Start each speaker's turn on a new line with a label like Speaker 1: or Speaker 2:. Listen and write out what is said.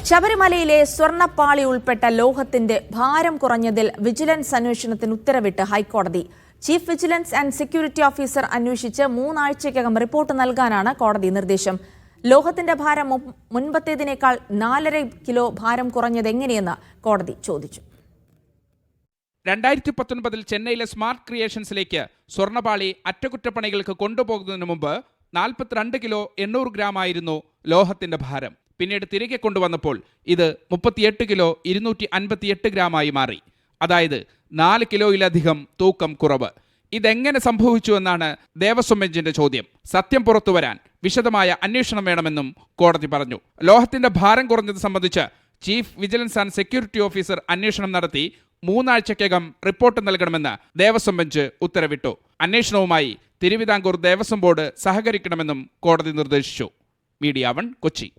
Speaker 1: ശബരിമലയിലെ സ്വർണ്ണപ്പാളി ഉൾപ്പെട്ട ലോഹത്തിന്റെ ഭാരം കുറഞ്ഞതിൽ വിജിലൻസ് അന്വേഷണത്തിന് ഉത്തരവിട്ട് ഹൈക്കോടതി. Chief vigilance and security officer അന്വേഷിച്ച് 3 ആഴ്ചയ്ക്കകം റിപ്പോർട്ട് നൽകാനാണ് കോടതി നിർദ്ദേശം. ലോഹത്തിന്റെ ഭാരം മുൻപത്തേതിനേക്കാൾ 4.5 കിലോ ഭാരം കുറഞ്ഞതെങ്ങനെയെന്ന് കോടതി ചോദിച്ചു.
Speaker 2: 2019 ചെന്നൈയിലെ സ്മാർട്ട് ക്രിയേഷൻസിലേക്ക് സ്വർണ്ണപാളി അറ്റകുറ്റപ്പണികൾക്ക് കൊണ്ടുപോകുന്നതിന് മുമ്പ് 42 കിലോ 800 ഗ്രാം ആയിരുന്നു ലോഹത്തിന്റെ ഭാരം. പിന്നീട് തിരികെ കൊണ്ടുവന്നപ്പോൾ ഇത് 38 കിലോ 258 ഗ്രാമായി മാറി. അതായത് 4 കിലോയിലധികം തൂക്കം കുറവ്. ഇതെങ്ങനെ സംഭവിച്ചു എന്നാണ് ദേവസ്വം ബെഞ്ചിന്റെ ചോദ്യം. സത്യം പുറത്തുവരാൻ വിശദമായ അന്വേഷണം വേണമെന്നും കോടതി പറഞ്ഞു. ലോഹത്തിന്റെ ഭാരം കുറഞ്ഞത് സംബന്ധിച്ച് chief vigilance and security officer അന്വേഷണം നടത്തി 3 ആഴ്ചയ്ക്കകം റിപ്പോർട്ട് നൽകണമെന്ന് ദേവസ്വം ബെഞ്ച് ഉത്തരവിട്ടു. അന്വേഷണവുമായി തിരുവിതാംകൂർ ദേവസ്വം ബോർഡ് സഹകരിക്കണമെന്നും കോടതി നിർദ്ദേശിച്ചു. മീഡിയ 1 കൊച്ചി.